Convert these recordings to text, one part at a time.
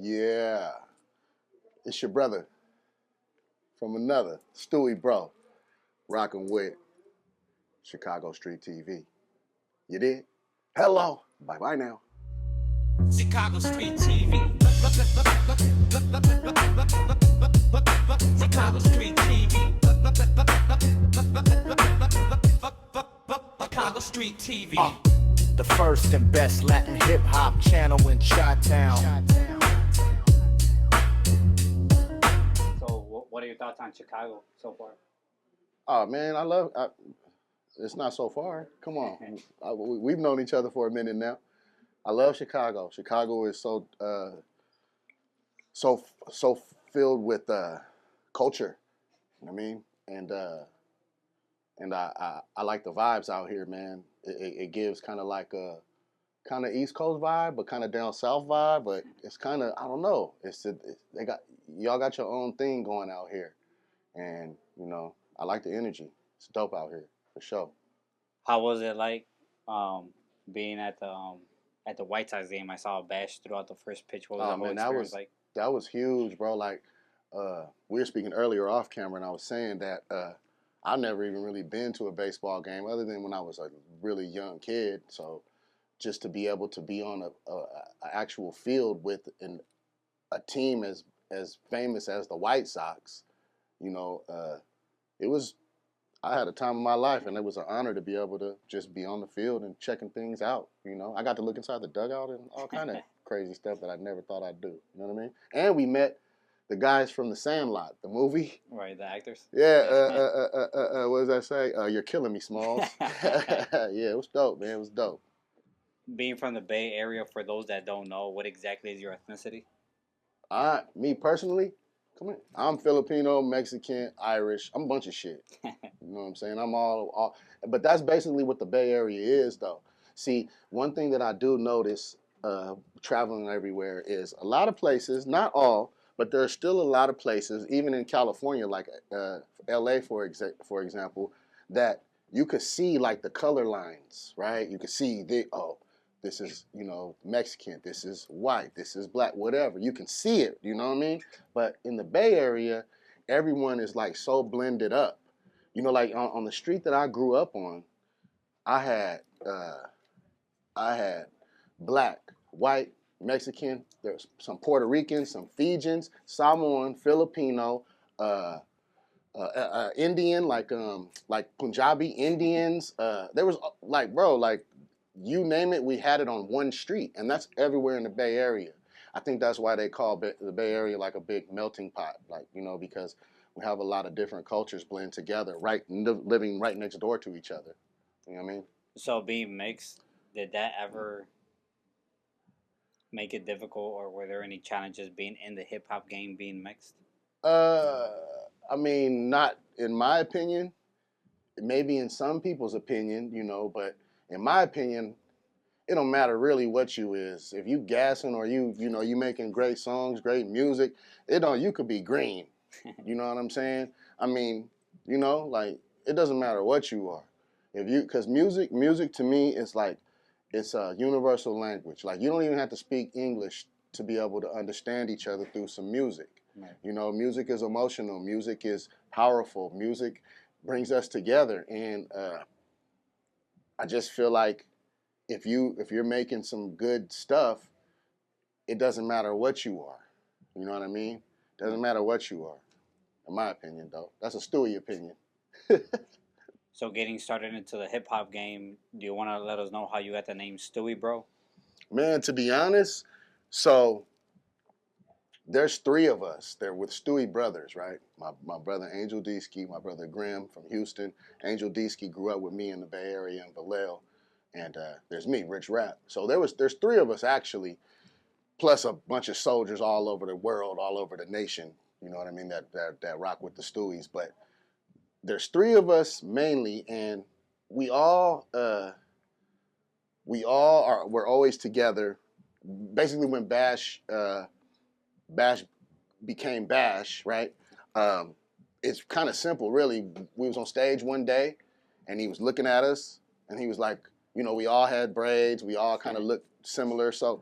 Yeah, it's your brother from another Stooie Bro, rocking with Chicago Street TV. You did? Hello. Bye bye now. Chicago Street TV. Chicago Street TV. Chicago Street TV. The first and best Latin hip hop channel in Chi-Town. So, what are your thoughts on Chicago so far? Oh man, it's not so far. Come on, we've known each other for a minute now. I love Chicago. Chicago is so filled with culture. You know what I mean? And I like the vibes out here, man. It gives kind of like a kind of East Coast vibe, but kind of down South vibe. But it's kind of, I don't know. Y'all got your own thing going out here, and you know I like the energy. It's dope out here for sure. How was it like being at the White Sox game? I saw a bash throughout the first pitch. What was that whole experience like? That was huge, bro. Like we were speaking earlier off camera, and I was saying that I've never even really been to a baseball game other than when I was a really young kid. So just to be able to be on a actual field with a team as famous as the White Sox, you know, I had a time of my life, and it was an honor to be able to just be on the field and checking things out. You know, I got to look inside the dugout and all kind of crazy stuff that I never thought I'd do. You know what I mean? And we met the guys from The Sandlot, the movie. Right, the actors. Yeah. What does that say? You're killing me, Smalls. Yeah, it was dope, man. It was dope. Being from the Bay Area, for those that don't know, what exactly is your ethnicity? Me personally, come on. I'm Filipino, Mexican, Irish. I'm a bunch of shit. You know what I'm saying? I'm all, but that's basically what the Bay Area is, though. See, one thing that I do notice traveling everywhere is a lot of places, not all, but there are still a lot of places, even in California, like LA, for example, that you could see like the color lines, right? You could see this is, you know, Mexican, this is white, this is black, whatever. You can see it, you know what I mean? But in the Bay Area, everyone is like so blended up. You know, like on the street that I grew up on, I had black, white, Mexican, there's some Puerto Ricans, some Fijians, Samoan, Filipino, Indian, like Punjabi Indians. There was like, bro, like you name it, we had it on one street, and that's everywhere in the Bay Area. I think that's why they call the Bay Area like a big melting pot, like, you know, because we have a lot of different cultures blend together, living right next door to each other. You know what I mean? So being mixed, did that ever make it difficult, or were there any challenges being in the hip hop game being mixed? I mean, not in my opinion. Maybe in some people's opinion, you know, but in my opinion, it don't matter really what you is. If you gassing or you making great songs, great music, you could be green. You know what I'm saying? I mean, you know, like it doesn't matter what you are. Because music to me is like, it's a universal language. Like you don't even have to speak English to be able to understand each other through some music. Right. You know, music is emotional. Music is powerful. Music brings us together, and I just feel like if you're making some good stuff, it doesn't matter what you are. You know what I mean? Doesn't matter what you are. In my opinion, though, that's a Stooie opinion. So getting started into the hip hop game, do you want to let us know how you got the name Stooie Bro? Man, to be honest, so there's three of us. They're with Stooie brothers, right? My brother Angel Deesky, my brother Grimm from Houston. Angel Deesky grew up with me in the Bay Area in Vallejo, and there's me, Rich Rap. So there's three of us actually, plus a bunch of soldiers all over the world, all over the nation. You know what I mean? That rock with the Stooies, but there's three of us mainly, and we're always together. Basically, when Bash became Bash, right? It's kind of simple, really. We was on stage one day, and he was looking at us, and he was like, you know, we all had braids, we all kind of looked similar, so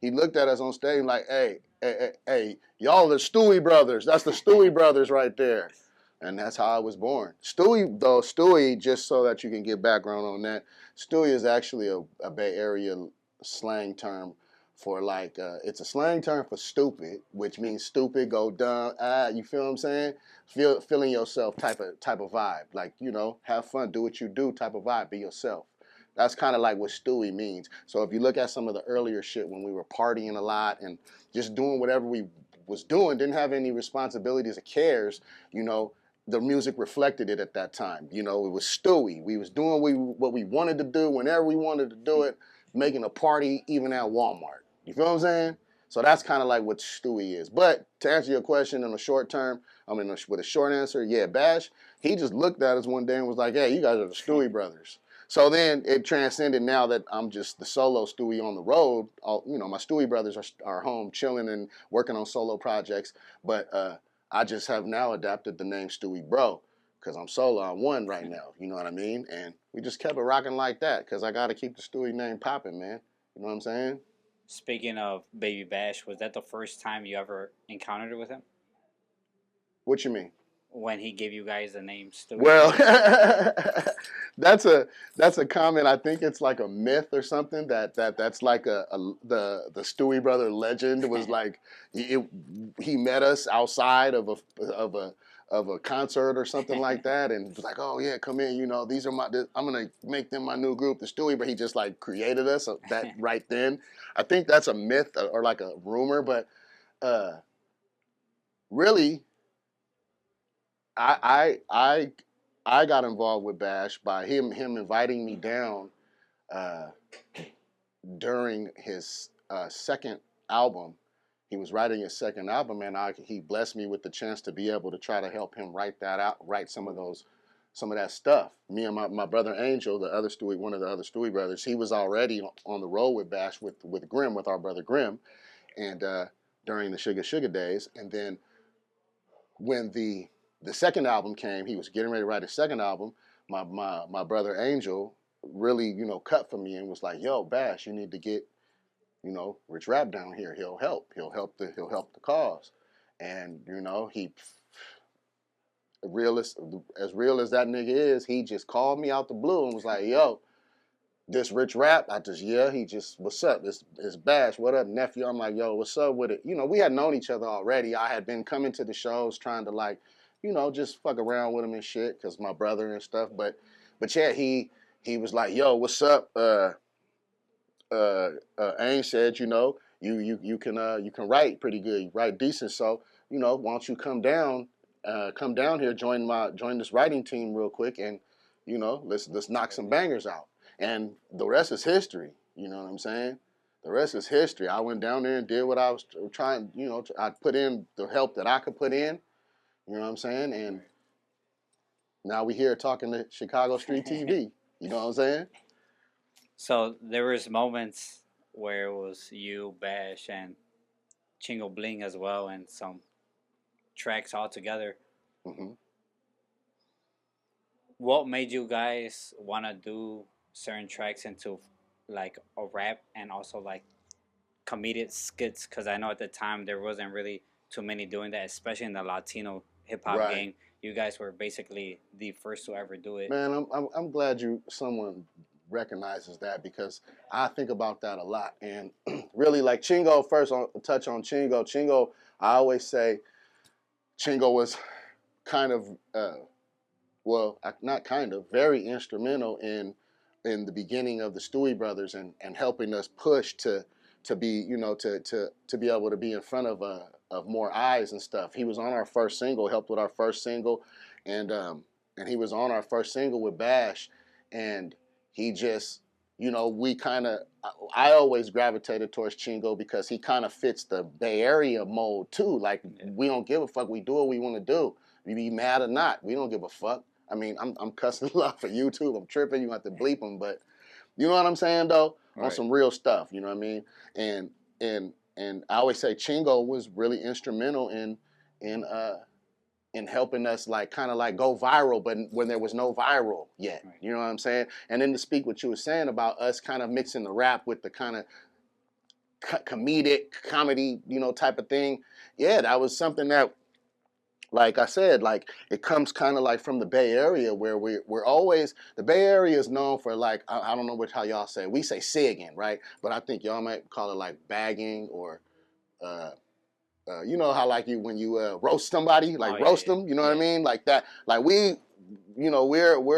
he looked at us on stage like, hey, hey, y'all the Stooie Brothers. That's the Stooie Brothers right there. And that's how I was born. Stooie, just so that you can get background on that, Stooie is actually a Bay Area slang term for like, it's a slang term for stupid, which means stupid, go dumb, you feel what I'm saying? Feeling yourself type of vibe. Like, you know, have fun, do what you do type of vibe, be yourself. That's kind of like what Stooie means. So if you look at some of the earlier shit when we were partying a lot and just doing whatever we was doing, didn't have any responsibilities or cares, you know, the music reflected it at that time. You know, it was Stooie. We was doing what we wanted to do whenever we wanted to do it, making a party even at Walmart. You feel what I'm saying? So that's kind of like what Stooie is. But to answer your question in the short term, with a short answer, yeah, Bash, he just looked at us one day and was like, hey, you guys are the Stooie Brothers. So then it transcended now that I'm just the solo Stooie on the road. You know, my Stooie Brothers are home chilling and working on solo projects. But I just have now adapted the name Stooie Bro because I'm solo on one right now. You know what I mean? And we just kept it rocking like that because I got to keep the Stooie name popping, man. You know what I'm saying? Speaking of Baby Bash, was that the first time you ever encountered it with him? What you mean? When he gave you guys the name Stooie? Well, that's a comment. I think it's like a myth or something that's like the Stooie brother legend was like he met us outside of a concert or something like that and was like, oh yeah, come in, you know, I'm gonna make them my new group, the Stooie, but he just like created us that right then. I think that's a myth or like a rumor, but really. I got involved with Bash by him inviting me down during his second album. He was writing his second album, and he blessed me with the chance to be able to try to help him write some of that stuff. Me and my brother Angel, one of the other Stooie brothers, he was already on the road with Bash with Grimm, with our brother Grimm, and during the Sugar days, and then when the second album came, he was getting ready to write his second album. My brother Angel really, you know, cut for me and was like, "Yo, Bash, you need to get, you know, Rich Rap down here. He'll help. He'll help the cause." And you know, as real as that nigga is, he just called me out the blue and was like, "Yo, this Rich Rap." What's up? It's Bash. What up, nephew? I'm like, "Yo, what's up with it?" You know, we had known each other already. I had been coming to the shows trying to like, you know, just fuck around with him and shit, cause my brother and stuff. But yeah, he was like, "Yo, what's up?" Aang said, you know, you can write pretty good, you write decent. So, you know, why don't you come down here, join this writing team real quick, and you know, let's knock some bangers out. And the rest is history. You know what I'm saying? The rest is history. I went down there and did what I was trying. You know, I put in the help that I could put in. You know what I'm saying? And now we here talking to Chicago Street TV. You know what I'm saying? So there was moments where it was you, Bash, and Chingo Bling as well, and some tracks all together. Mm-hmm. What made you guys want to do certain tracks into like a rap and also like comedic skits? Because I know at the time there wasn't really too many doing that, especially in the Latino hip hop Right. game. You guys were basically the first to ever do it. Man, I'm glad someone recognizes that because I think about that a lot. And really, like Chingo, first I'll touch on Chingo. Chingo, I always say Chingo was kind of, not kind of, very instrumental in the beginning of the Stooie Brothers and helping us push to be, you know, to be able to be in front of more eyes and stuff. He was on our first single, helped with our first single, and he was on our first single with Bash, and he just, you know, I always gravitated towards Chingo because he kind of fits the Bay Area mold too. Like, we don't give a fuck. We do what we want to do. We be mad or not, we don't give a fuck. I mean, I'm cussing a lot for YouTube. I'm tripping. You have to bleep them, but you know what I'm saying though, on some real stuff. You know what I mean? And I always say Chingo was really instrumental in helping us like kind of like go viral, but when there was no viral yet. You know what I'm saying? And then to speak what you were saying about us kind of mixing the rap with the kind of comedic comedy, type of thing. Yeah, that was something that, like I said, like it comes kind of like from the Bay Area, where we're always, the Bay Area is known for, like, I don't know how y'all say it. We say sigging, right? But I think y'all might call it like bagging, or you know how, like, when you roast somebody, like roast them, you know what I mean? Like that, like we're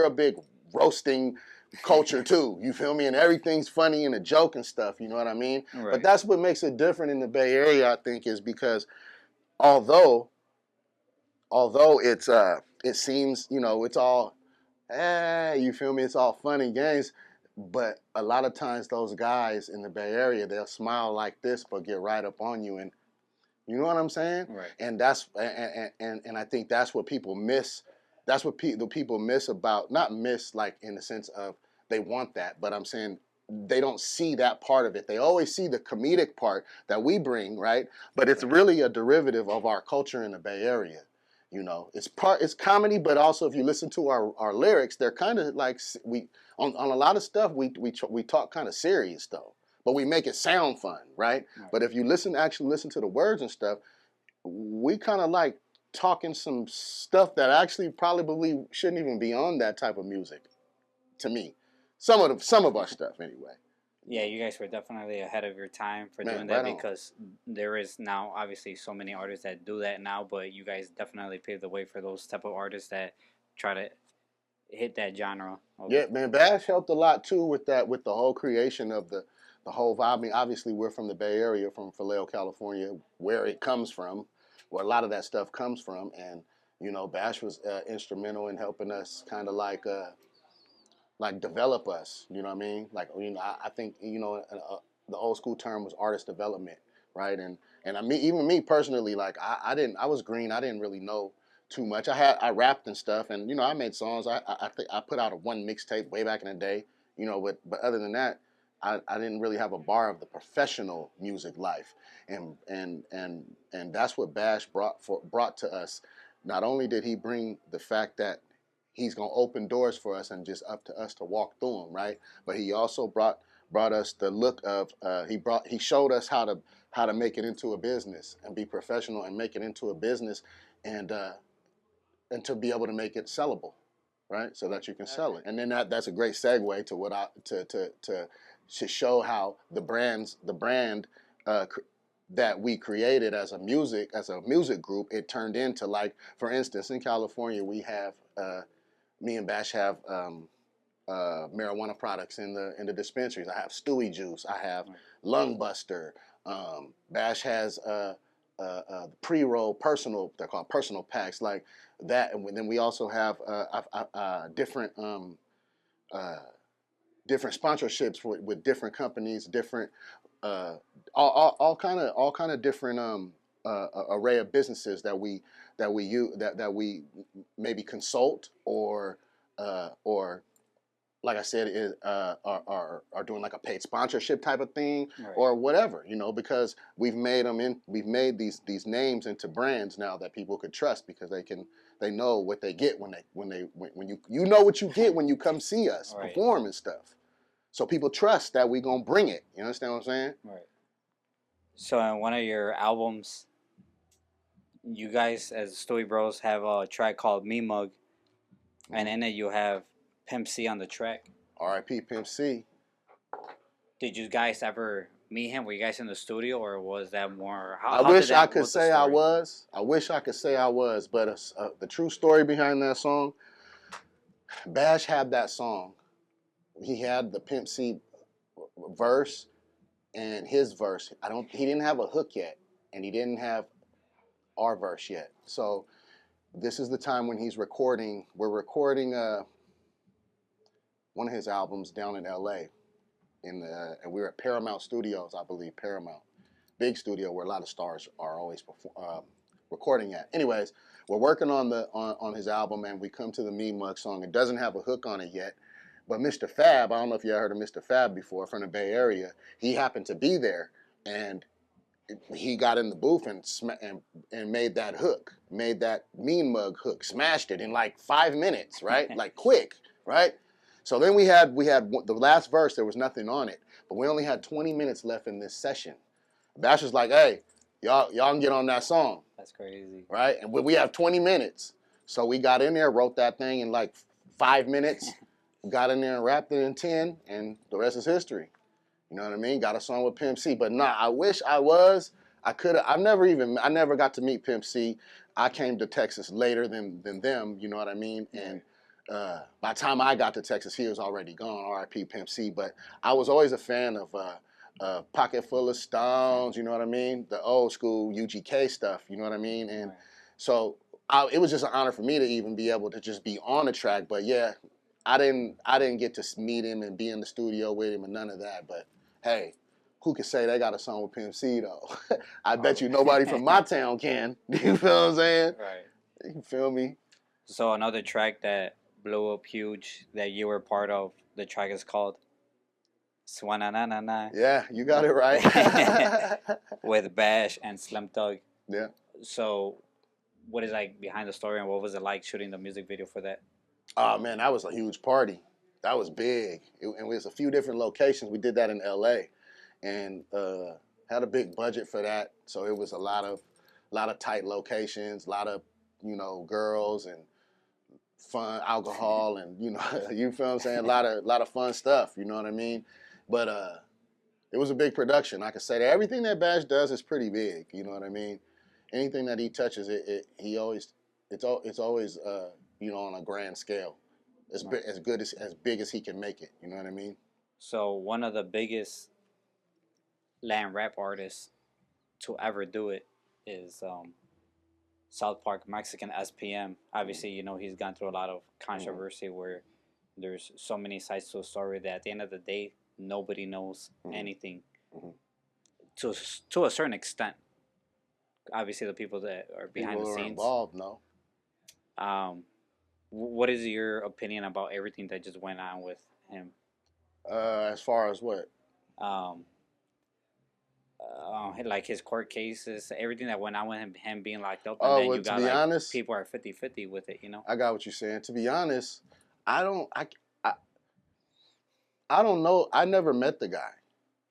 a big roasting culture too, you feel me? And everything's funny and a joke and stuff, you know what I mean? Right. But that's what makes it different in the Bay Area, I think, is because although it's it seems, it's all, you feel me, it's all fun and games, but a lot of times those guys in the Bay Area, they'll smile like this but get right up on you, and you know what I'm saying? Right. And that's and I think that's what people miss. That's what the people miss about, not miss like in the sense of they want that, but I'm saying they don't see that part of it. They always see the comedic part that we bring, right? But it's really a derivative of our culture in the Bay Area. It's comedy, but also if you listen to our lyrics, they're kind of like, we on a lot of stuff we talk kind of serious though, but we make it sound fun, right? But if you actually listen to the words and stuff, we kind of like talking some stuff that actually probably shouldn't even be on that type of music, to me. Some of our stuff anyway. Yeah, you guys were definitely ahead of your time for doing right that, on. because there is now obviously so many artists that do that now, but you guys definitely paved the way for those type of artists that try to hit that genre. Yeah, man, Bash helped a lot too with that, with the whole creation of the whole vibe. I mean, obviously we're from the Bay Area, from Vallejo, California, where it comes from, where a lot of that stuff comes from, and Bash was instrumental in helping us kind of like develop us. You know what I mean? Like, I think the old school term was artist development, right? And I mean, even me personally, like I was green. I didn't really know too much. I rapped and stuff, and I made songs. I think I put out one mixtape way back in the day, but other than that, I didn't really have a bar of the professional music life, and that's what Bash brought to us. Not only did he bring the fact that he's gonna open doors for us and just up to us to walk through them, right? But he also brought us the look of he showed us how to make it into a business and be professional and make it into a business, and to be able to make it sellable, right? So that you can sell it. And then that's a great segue to what to show how the brand that we created as a music group, it turned into, like, for instance, in California we have me and Bash have marijuana products in the dispensaries. I have Stooie Juice. I have Lung Buster. Bash has pre-roll personal. They're called personal packs, like that. And then we also have different sponsorships with different companies, different all kind of different array of businesses that we maybe consult, or like I said, are doing like a paid sponsorship type of thing, right, or whatever, because we've made these names into brands now that people could trust, because they know what they get when you know what you get when you come see us, right, perform and stuff. So people trust that we gonna bring it. You understand what I'm saying? Right. So in one of your albums, you guys as Stooie Bros have a track called Me Mug, and in it you have Pimp C on the track. R.I.P. Pimp C. Did you guys ever meet him? Were you guys in the studio, or was that more? I wish I could say I was. I wish I could say I was, but the true story behind that song, Bash had that song. He had the Pimp C verse and his verse. He didn't have a hook yet, and he didn't have our verse yet. So this is the time when he's recording. We're recording one of his albums down in L.A. And we were at Paramount Studios, I believe. Paramount, big studio where a lot of stars are always recording at. Anyways, we're working on his album, and we come to the Me Mug song. It doesn't have a hook on it yet, but Mr. Fab, I don't know if you ever heard of Mr. Fab before, from the Bay Area. He happened to be there, and he got in the booth and made that hook, made that Mean Mug hook, smashed it in like 5 minutes, right? Like quick, right? So then we had the last verse. There was nothing on it, but we only had 20 minutes left in this session. Bash was like, hey, y'all can get on that song. That's crazy. Right? And we have 20 minutes. So we got in there, wrote that thing in like 5 minutes, got in there and rapped it in 10, and the rest is history. You know what I mean? Got a song with Pimp C. But nah, I wish I was. I could have. I never got to meet Pimp C. I came to Texas later than them, you know what I mean? And by the time I got to Texas, he was already gone, R.I.P. Pimp C. But I was always a fan of Pocket Full of Stones, you know what I mean? The old school UGK stuff, you know what I mean? And so it was just an honor for me to even be able to just be on the track. But yeah, I didn't get to meet him and be in the studio with him and none of that. But hey, who can say they got a song with Pimp C though? I bet you nobody from my town can. You feel what I'm saying? Right. You feel me? So another track that blew up huge that you were part of, the track is called Swanananana. Yeah, you got it right. With Bash and Slim Thug. Yeah. So what is like behind the story and what was it like shooting the music video for that? Oh man, that was a huge party. That was big. And it was a few different locations. We did that in LA and had a big budget for that. So it was a lot of tight locations, a lot of, you know, girls and fun alcohol and, you know, you feel what I'm saying? A lot of fun stuff, you know what I mean? But it was a big production. I can say that everything that Bash does is pretty big, you know what I mean? Anything that he touches, it's always you know, on a grand scale. As big as he can make it, you know what I mean? So one of the biggest Latin rap artists to ever do it is South Park Mexican SPM. Obviously, you know, he's gone through a lot of controversy where there's so many sides to a story that at the end of the day, nobody knows anything to a certain extent. Obviously, the people that are behind the scenes involved, no. What is your opinion about everything that just went on with him? As far as what? Like his court cases, everything that went on with him being locked up, and then you got honest, people are 50-50 with it, you know? I got what you're saying. To be honest, I don't know. I never met the guy.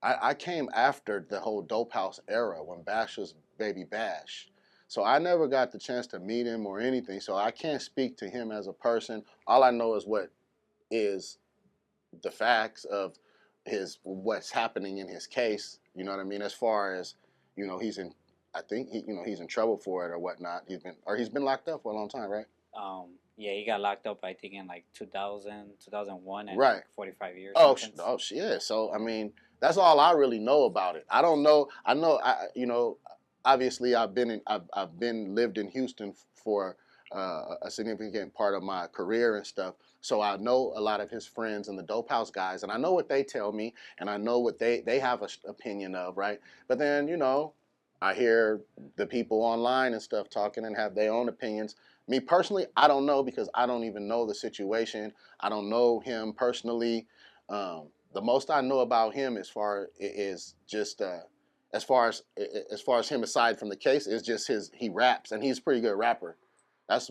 I came after the whole Dope House era when Bash was Baby Bash. So I never got the chance to meet him or anything. So I can't speak to him as a person. All I know is what is the facts of what's happening in his case. You know what I mean? As far as, you know, he's in trouble for it or whatnot. He's been locked up for a long time, right? Yeah, he got locked up, I think, in like 2001, and right. 45 years. Oh, yeah. So I mean, that's all I really know about it. I don't know. You know, obviously I've lived in Houston for a significant part of my career and stuff. So I know a lot of his friends and the Dope House guys, and I know what they tell me, and I know what they have an opinion of, right? But then, you know, I hear the people online and stuff talking and have their own opinions. Me personally, I don't know because I don't even know the situation. I don't know him personally. The most I know about him as far as him aside from the case is just he raps, and he's a pretty good rapper. That's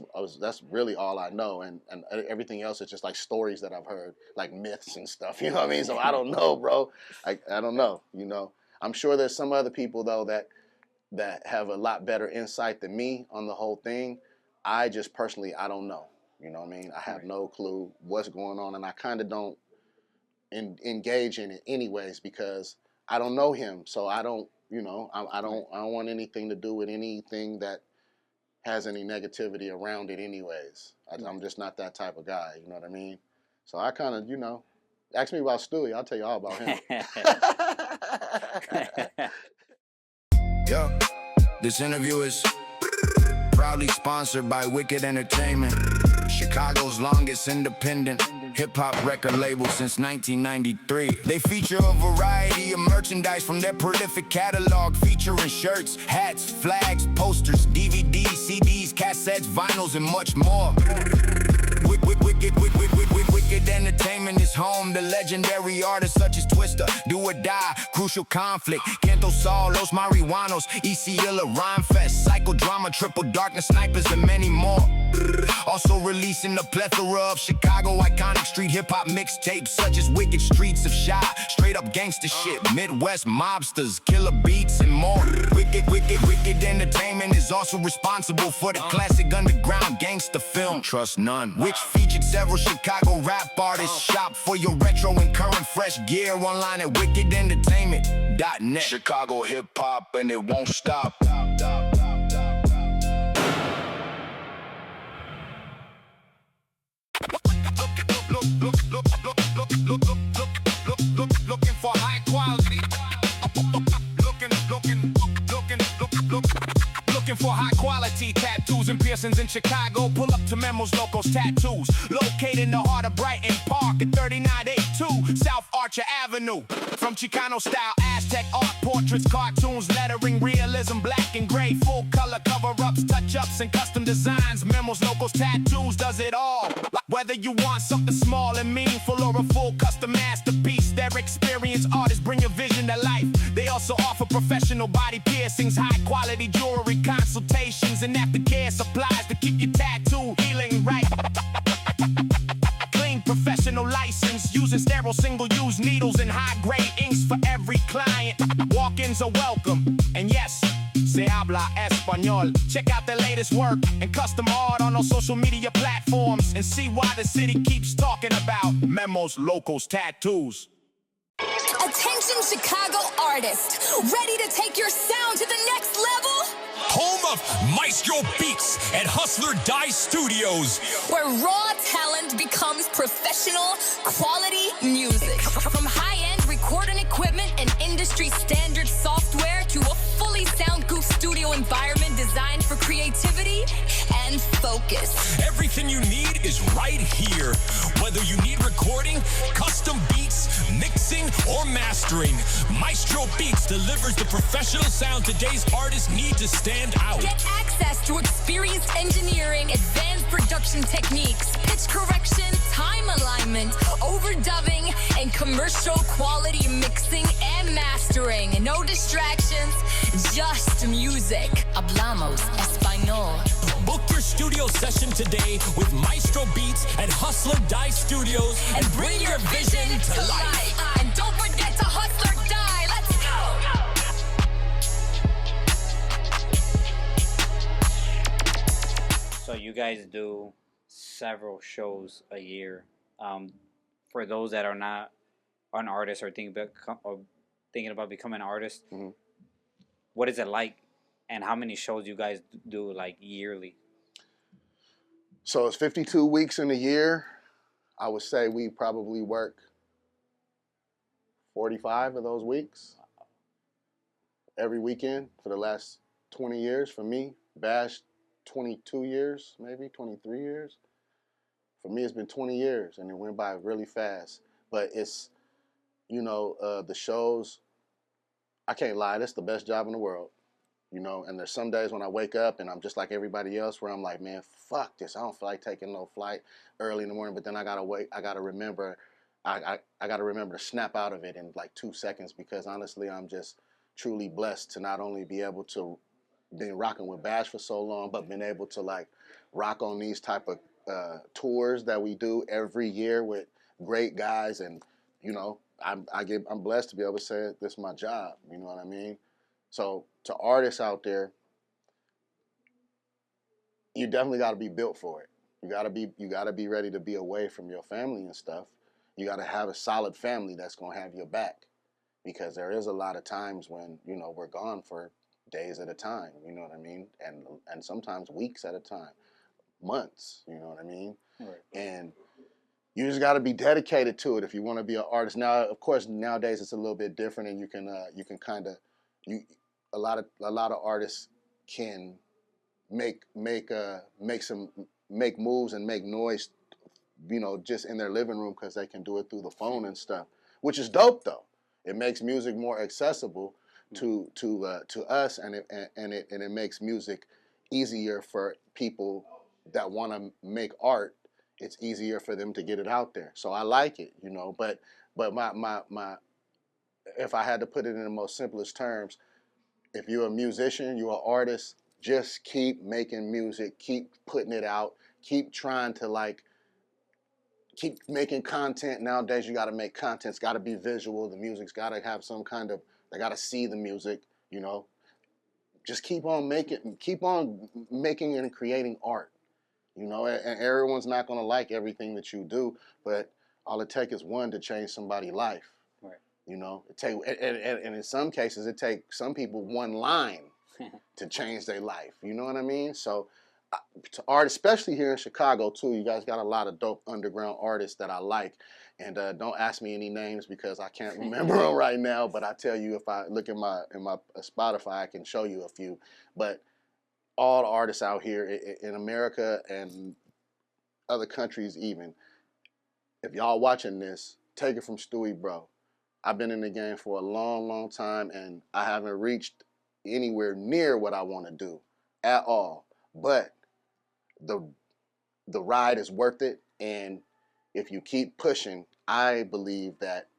really all I know, and everything else is just like stories that I've heard, like myths and stuff. You know what I mean? So I don't know, bro. I don't know. You know, I'm sure there's some other people though that have a lot better insight than me on the whole thing. I just personally, I don't know. You know what I mean? I have no clue what's going on, and I kind of don't engage in it anyways because I don't know him. So I don't, you know, I don't want anything to do with anything that has any negativity around it anyways. I'm just not that type of guy, you know what I mean? So I kind of, you know, ask me about Stooie, I'll tell you all about him. Yo, this interview is proudly sponsored by Wicked Entertainment, Chicago's longest independent hip-hop record label since 1993. They feature a variety of merchandise from their prolific catalog, featuring shirts, hats, flags, posters, DVDs, CDs, cassettes, vinyls, and much more. Wicked Entertainment is home to legendary artists such as Twista, Do or Die, Crucial Conflict, Canto Sol, Los Marihuanos, ECilla, Rhyme Fest, Psych psychodrama, triple darkness, snipers, and many more. Also releasing a plethora of Chicago iconic street hip-hop mixtapes such as Wicked Streets of Shy, straight up gangster shit, Midwest mobsters, killer beats, and more. Wicked Entertainment is also responsible for the classic underground gangster film Trust None, which featured several Chicago rap artists. Shop for your retro and current fresh gear online at wickedentertainment.net. Chicago hip-hop and it won't stop. Looking for high quality. Looking for high quality tattoos and piercings in Chicago. Pull up to Memo's Locos Tattoos, located in the heart of Brighton Park at 3982 South Archer Avenue. From Chicano style Aztec art, portraits, cartoons, lettering, realism, black and gray, full color cover-ups, touch-ups, and custom designs. Memo's Locos Tattoos does it all. Whether you want something small and meaningful or a full custom masterpiece, their experienced artists bring your vision to life. They also offer professional body piercings, high-quality jewelry, consultations, and aftercare supplies to keep your tattoo healing right. Clean professional license, using sterile single-use needles and high-grade inks for every client. Walk-ins are welcome, and yes, se habla español. Check out their latest work and custom art on our social media platforms and see why the city keeps talking about Memo's Locos Tattoos. Attention Chicago artists, ready to take your sound to the next level? Home of Maestro Beats at Hustler Die Studios, Where raw talent becomes professional quality music. From high-end recording equipment and industry standard software to a fully soundproof studio environment designed for creativity and focus. everything you need is right here. Whether you need recording, custom beats, mixing, or mastering, Maestro Beats delivers the professional sound today's artists need to stand out. Get access to experienced engineering, advanced production techniques, pitch correction, time alignment, overdubbing, and commercial quality mixing and mastering. No distractions, just music. Hablamos español. Book your studio session today with Maestro Beats at Hustler Die Studios And bring your vision to life. And don't forget to hustle or die. Let's go. So you guys do several shows a year. For those that are not an artist or thinking about becoming an artist, what is it like, and how many shows you guys do like yearly? So it's 52 weeks in a year. I would say we probably work 45 of those weeks every weekend for the last 20 years for me. Bash, 22 years, maybe 23 years. For me, it's been 20 years, and it went by really fast. But it's, you know, the shows, I can't lie, that's the best job in the world. You know, and there's some days when I wake up and I'm just like everybody else where I'm like, man, fuck this. I don't feel like taking no flight early in the morning, but then I gotta wait. I gotta remember, I gotta remember to snap out of it in like 2 seconds, because honestly, I'm just truly blessed to not only be able to been rocking with Bash for so long, but been able to like rock on these type of tours that we do every year with great guys. And, you know, I'm blessed to be able to say this is my job. You know what I mean? So to artists out there, you definitely got to be built for it. You got to be ready to be away from your family and stuff. You got to have a solid family that's going to have your back, because there is a lot of times when, you know, we're gone for days at a time, you know what I mean? And sometimes weeks at a time, months, you know what I mean? Right. And you just got to be dedicated to it if you want to be an artist. Now, of course, nowadays it's a little bit different, and you can kind of a lot of artists can make moves and make noise, you know, just in their living room, because they can do it through the phone and stuff, which is dope though. It makes music more accessible to us, and it makes music easier for people that want to make art. It's easier for them to get it out there. So I like it, you know. But my if I had to put it in the most simplest terms, if you're a musician, you're an artist, just keep making music, keep putting it out, keep trying to like keep making content. Nowadays you got to make content. It's got to be visual. The music's got to have some kind of, they got to see the music, you know. Just keep on making and creating art, you know. And everyone's not going to like everything that you do, but all it takes is one to change somebody's life. Right. You know, and in some cases it takes some people one line to change their life. You know what I mean? So to art, especially here in Chicago too, you guys got a lot of dope underground artists that I like. And don't ask me any names because I can't remember them right now. But I tell you, if I look in my Spotify, I can show you a few. But all the artists out here in America and other countries even, if y'all watching this, take it from Stooie Bro. I've been in the game for a long, long time, and I haven't reached anywhere near what I want to do at all. But the ride is worth it, and if you keep pushing, I believe that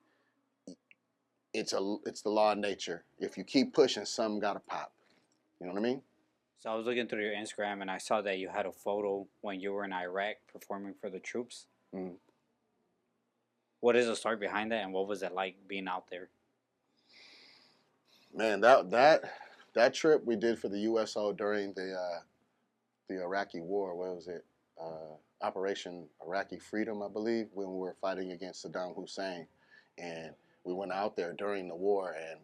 it's the law of nature. If you keep pushing, something gotta pop. You know what I mean? So I was looking through your Instagram and I saw that you had a photo when you were in Iraq performing for the troops. Mm. What is the story behind that, and what was it like being out there? Man, that trip we did for the USO during the Iraqi War. What was it? Operation Iraqi Freedom, I believe, when we were fighting against Saddam Hussein, and we went out there during the war, and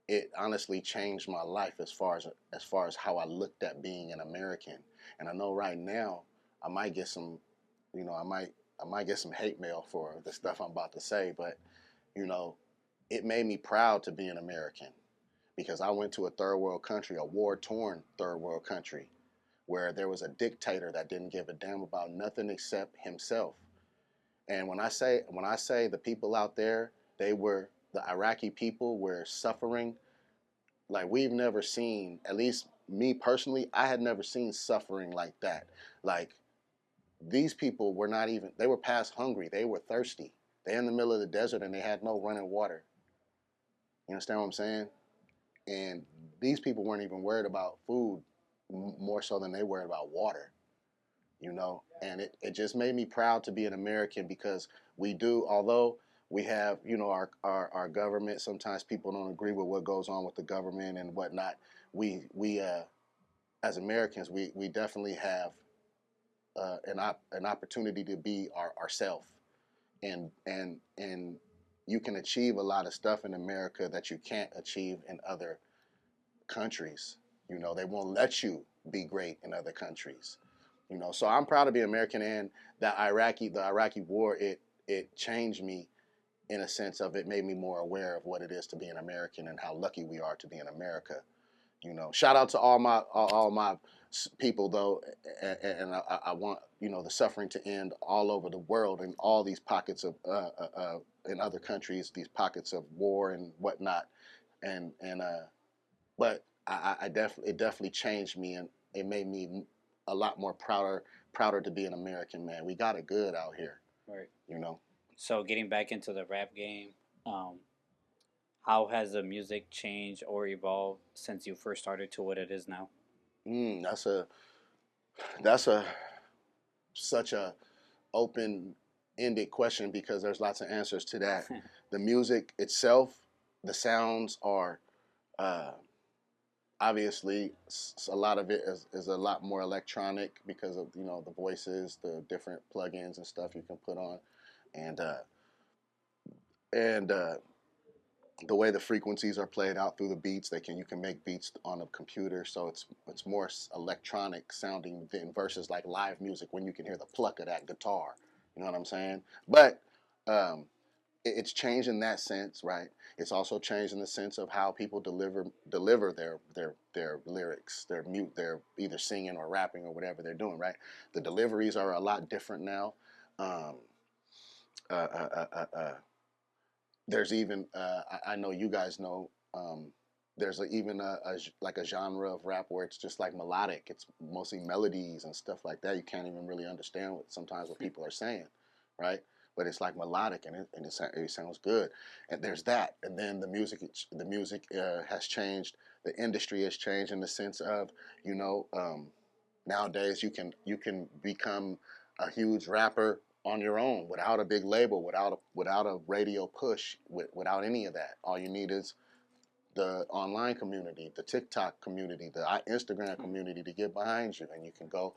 it honestly changed my life as far as how I looked at being an American. And I know right now I might get some, you know, I might get some hate mail for the stuff I'm about to say, but you know, it made me proud to be an American because I went to a third world country, a war-torn third world country, where there was a dictator that didn't give a damn about nothing except himself. And when I say the people out there, the Iraqi people were suffering like we've never seen, at least me personally, I had never seen suffering like that. Like these people were they were past hungry, they were thirsty. They're in the middle of the desert and they had no running water. You understand what I'm saying? And these people weren't even worried about food more so than they worried about water, you know? And it just made me proud to be an American because we do, although we have, you know, our government, sometimes people don't agree with what goes on with the government and whatnot. We as Americans, we definitely have an opportunity to be ourselves. And you can achieve a lot of stuff in America that you can't achieve in other countries. You know, they won't let you be great in other countries. You know, so I'm proud to be American, and the Iraqi war, it changed me in a sense of it made me more aware of what it is to be an American and how lucky we are to be in America. You know, shout out to all my people though, and I want, you know, the suffering to end all over the world in all these pockets of in other countries, these pockets of war and whatnot, and but it definitely changed me, and it made me a lot more prouder to be an American, man. We got it good out here, Right. you know. So getting back into the rap game, how has the music changed or evolved since you first started to what it is now? That's such a open-ended question because there's lots of answers to that. The music itself, the sounds are obviously a lot of it is a lot more electronic because of, you know, the voices, the different plugins and stuff you can put on, and the way the frequencies are played out through the beats, you can make beats on a computer, so it's more electronic sounding than versus like live music when you can hear the pluck of that guitar. You know what I'm saying? But it's changed in that sense, right? It's also changed in the sense of how people deliver their lyrics, they're either singing or rapping or whatever they're doing, right? The deliveries are a lot different now. There's even I know you guys know there's even like a genre of rap where it's just like melodic. It's mostly melodies and stuff like that. You can't even really understand sometimes what people are saying, right? But it's like melodic and it sounds good. And there's that. And then the music has changed. the industry has changed in the sense of, you know, nowadays you can become a huge rapper on your own without a big label, without a radio push, without any of that. All you need is the online community, the TikTok community, the Instagram community to get behind you, and you can go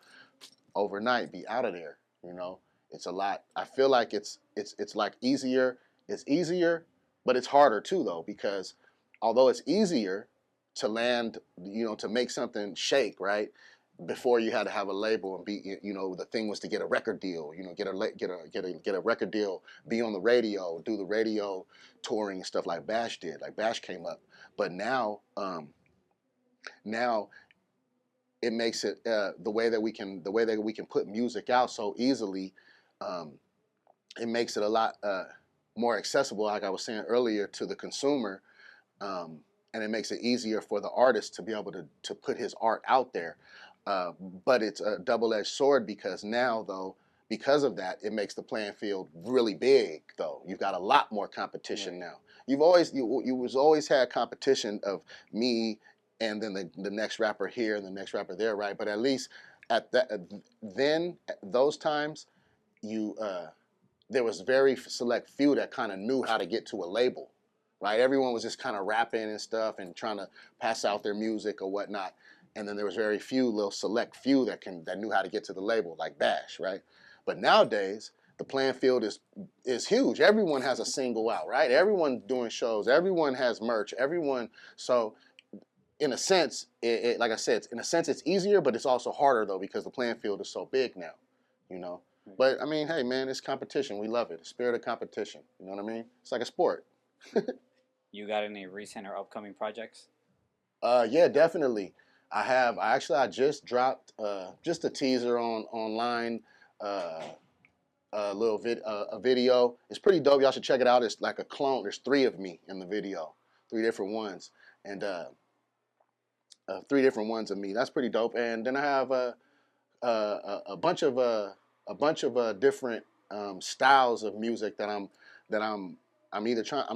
overnight, be out of there. You know, it's a lot. I feel like it's like easier. It's easier, but it's harder too, though, because although it's easier to land, you know, to make something shake, right? Before you had to have a label and be, you know, the thing was to get a record deal, you know, get a record deal, be on the radio, do the radio touring and stuff like Bash did. Like Bash came up, but now it makes it the way that we can put music out so easily. It makes it a lot more accessible, like I was saying earlier, to the consumer, and it makes it easier for the artist to be able to put his art out there. But it's a double-edged sword, because now, though, because of that, it makes the playing field really big. Though you've got a lot more competition now. You always had competition of me and then the next rapper here and the next rapper there, right? But at least at those times, there was very select few that kind of knew how to get to a label, right? Everyone was just kind of rapping and stuff and trying to pass out their music or whatnot. And then there was very few, little select few that knew how to get to the label, like Bash, right? But nowadays, the playing field is huge. Everyone has a single out, right? Everyone's doing shows. Everyone has merch. So in a sense, like I said, in a sense it's easier, but it's also harder, though, because the playing field is so big now, you know? But, I mean, hey, man, it's competition. We love it. The spirit of competition. You know what I mean? It's like a sport. You got any recent or upcoming projects? Yeah, definitely. I just dropped just a teaser online, a little video. It's pretty dope. Y'all should check it out. It's like a clone. There's 3 of me in the video, 3 different ones, and 3 different ones of me. That's pretty dope. And then I have a bunch of different styles of music that I'm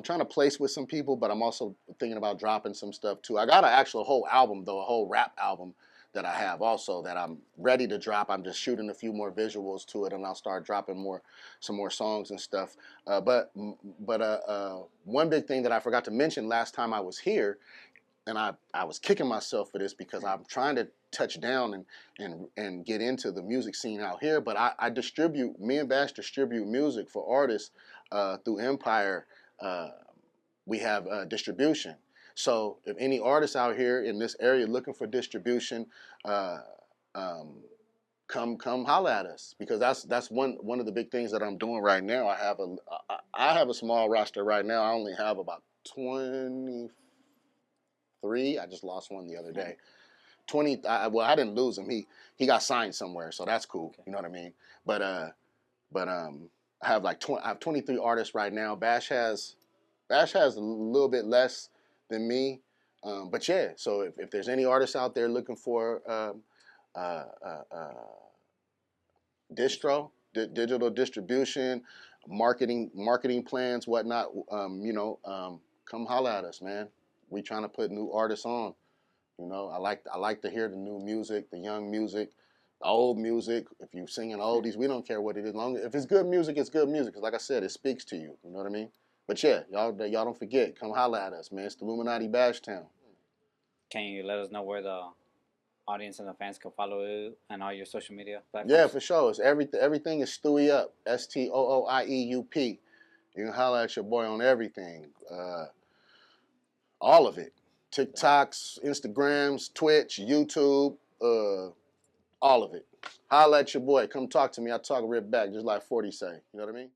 trying to place with some people, but I'm also thinking about dropping some stuff too. I got an actual whole album, though, a whole rap album that I have also that I'm ready to drop. I'm just shooting a few more visuals to it, and I'll start dropping some more songs and stuff. But one big thing that I forgot to mention last time I was here, and I was kicking myself for this because I'm trying to touch down and get into the music scene out here. But me and Bash distribute music for artists through Empire. We have distribution. So if any artists out here in this area looking for distribution, come holla at us, because that's one of the big things that I'm doing right now. I have a small roster right now. I only have about 23. I just lost one the other day. 20. Well, I didn't lose him. He got signed somewhere, so that's cool. Okay. You know what I mean? But I have I have 23 artists right now. Bash has a little bit less than me, but yeah. So if there's any artists out there looking for digital distribution, marketing plans, whatnot, come holla at us, man. We trying to put new artists on. You know, I like to hear the new music, the young music, the old music. If you're singing oldies, we don't care what it is. If it's good music, it's good music. Because like I said, it speaks to you. You know what I mean? But yeah, y'all don't forget. Come holla at us, man. It's the Illuminati Bash Town. Can you let us know where the audience and the fans can follow you and all your social media platforms? Yeah, for sure. It's everything is Stooie Up. STOOIEUP. You can holla at your boy on everything. All of it. TikToks, Instagrams, Twitch, YouTube, all of it. Holla at your boy. Come talk to me. I talk right back, just like 40 say. You know what I mean?